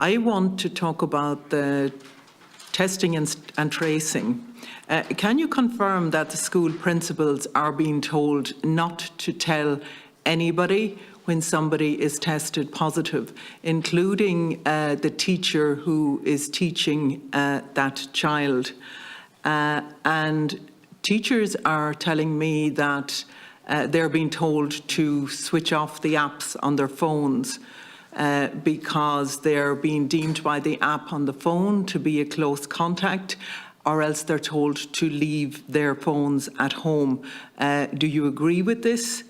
I want to talk about the testing and tracing. Can you confirm that the school principals are being told not to tell anybody when somebody is tested positive, including the teacher who is teaching that child? And teachers are telling me that they're being told to switch off the apps on their phones because they're being deemed by the app on the phone to be a close contact, or else they're told to leave their phones at home. Do you agree with this?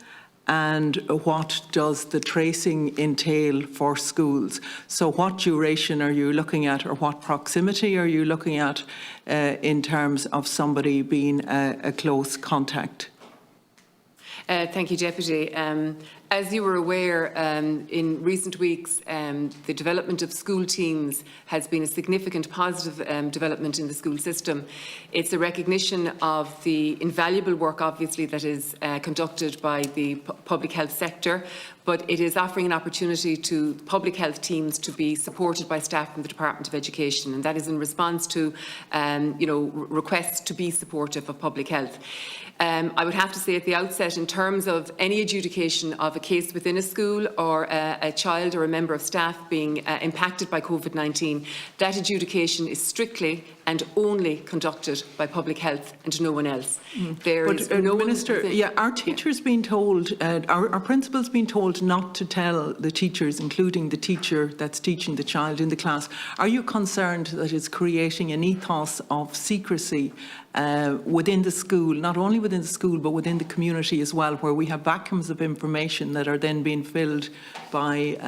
And what does the tracing entail for schools? So what duration are you looking at, or what proximity are you looking at in terms of somebody being a close contact? Thank you, Deputy. As you were aware, in recent weeks, the development of school teams has been a significant positive development in the school system. It's a recognition of the invaluable work, obviously, that is conducted by the public health sector, but it is offering an opportunity to public health teams to be supported by staff from the Department of Education, and that is in response to requests to be supportive of public health. I would have to say at the outset, in terms of any adjudication of a case within a school or a child or a member of staff being impacted by COVID-19, that adjudication is strictly and only conducted by public health and no one else. There is no Minister, are teachers being told, are principals being told not to tell the teachers, including the teacher that's teaching the child in the class? Are you concerned that it's creating an ethos of secrecy within the school, not only within the school but within the community as well, where we have vacuums of information that are then being filled by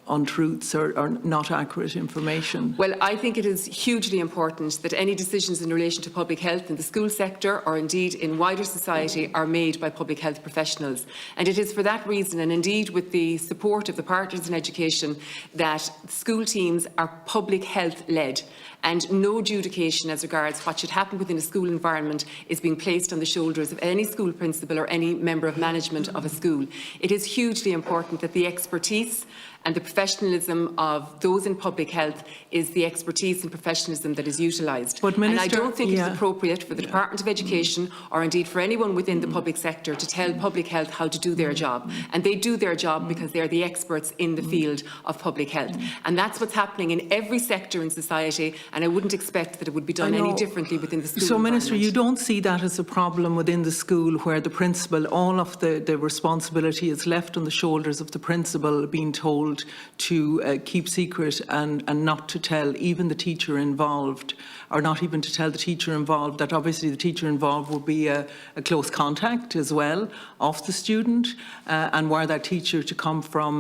untruths or not accurate information? Well, I think it is hugely important that any decisions in relation to public health in the school sector, or indeed in wider society, are made by public health professionals. And it is for that reason, and indeed with the support of the partners in education, that school teams are public health led, and no adjudication as regards what should happen within a school environment is being placed on the shoulders of any school principal or any member of management of a school. It is hugely important that the expertise and the professionalism of those in public health is the expertise and professionalism that is utilised. And I don't think it is appropriate for the Department of Education, or indeed for anyone within the public sector, to tell public health how to do their job. And they do their job because they are the experts in the field of public health. And that's what's happening in every sector in society, and I wouldn't expect that it would be done any differently within the school environment. Minister, you don't see that as a problem within the school, where the principal, all of the responsibility is left on the shoulders of the principal, being told to keep secret and not to tell even the teacher involved, or not even to tell the teacher involved that obviously the teacher involved would be a close contact as well of the student, and were that teacher to come from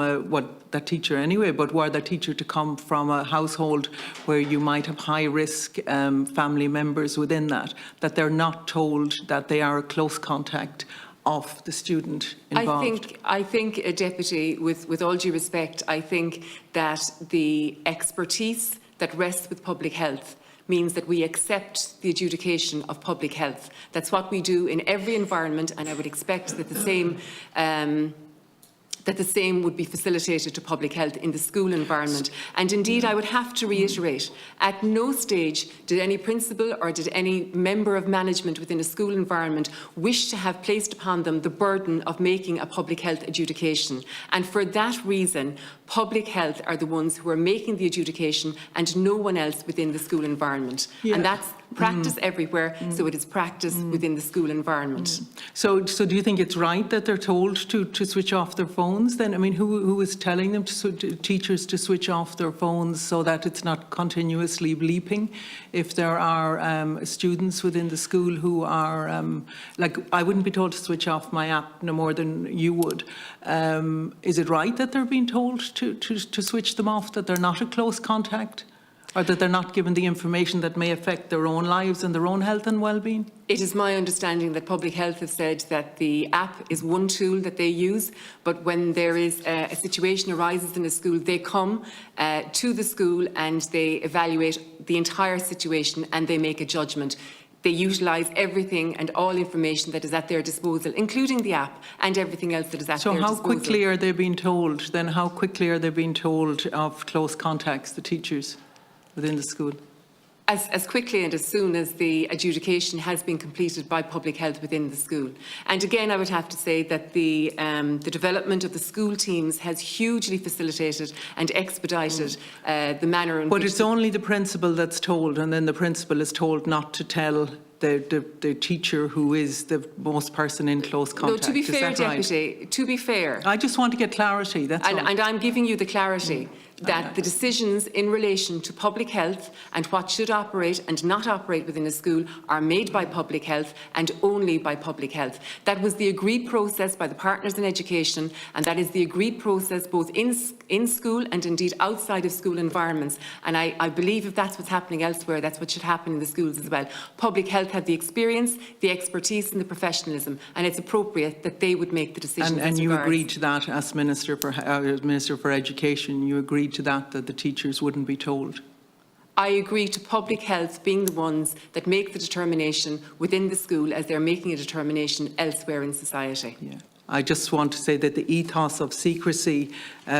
that teacher anyway, but were that teacher to come from a household where you might have high-risk family members within that they're not told that they are a close contact of the student involved? I think, Deputy, with all due respect, I think that the expertise that rests with public health means that we accept the adjudication of public health. That's what we do in every environment, and I would expect that the same would be facilitated to public health in the school environment. And indeed, I would have to reiterate, at no stage did any principal or did any member of management within a school environment wish to have placed upon them the burden of making a public health adjudication. And for that reason, public health are the ones who are making the adjudication and no one else within the school environment. And that's practice everywhere, so it is practice within the school environment. So do you think it's right that they're told to switch off their phones then? I mean, who is telling them, to teachers, to switch off their phones so that it's not continuously bleeping? If there are students within the school who are, like, I wouldn't be told to switch off my app no more than you would. Is it right that they're being told to switch them off, that they're not a close contact? Or that they're not given the information that may affect their own lives and their own health and well-being? It is my understanding that Public Health have said that the app is one tool that they use, but when there is a situation arises in a school, they come to the school and they evaluate the entire situation and they make a judgment. they utilise everything and all information that is at their disposal, including the app and everything else that is at their disposal. So how quickly are they being told, then how quickly are they being told of close contacts, the teachers within the school? As quickly and as soon as the adjudication has been completed by public health within the school. And again, I would have to say that the development of the school teams has hugely facilitated and expedited the manner in which... But it's only the principal that's told, and then the principal is told not to tell the teacher who is the most person in close contact. No, to be is fair, that right? Deputy, to be fair... I just want to get clarity, that's all. And I'm giving you the clarity that the decisions in relation to public health and what should operate and not operate within a school are made by public health and only by public health. That was the agreed process by the partners in education, and that is the agreed process both in school and indeed outside of school environments. And I believe if that's what's happening elsewhere, that's what should happen in the schools as well. Public health have the experience, the expertise and the professionalism, and it's appropriate that they would make the decisions. And you agreed to that as Minister for Education, you agreed to that the teachers wouldn't be told? I agree to public health being the ones that make the determination within the school as they're making a determination elsewhere in society. Yeah. I just want to say that the ethos of secrecy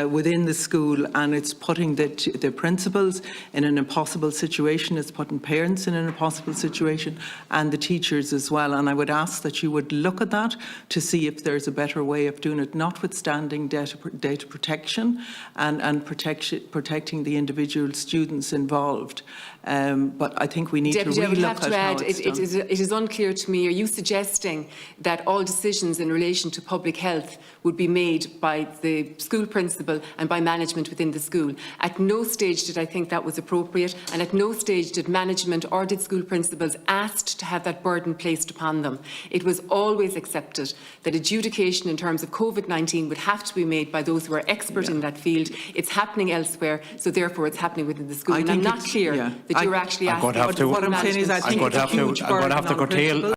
within the school, and it's putting the principals in an impossible situation, it's putting parents in an impossible situation, and the teachers as well. And I would ask that you would look at that to see if there's a better way of doing it, notwithstanding data protection and protecting the individual students involved. But I think we need Deputy, to I would relook have to at add, how it's done. it is unclear to me, are you suggesting that all decisions in relation to public health would be made by the school principal and by management within the school? At no stage did I think that was appropriate, and at no stage did management or did school principals ask to have that burden placed upon them. It was always accepted that adjudication in terms of COVID-19 would have to be made by those who are expert in that field. It's happening elsewhere, so therefore it's happening within the school. And I'm not clear that you're actually asking... What I'm saying is I think it's a huge burden on principals.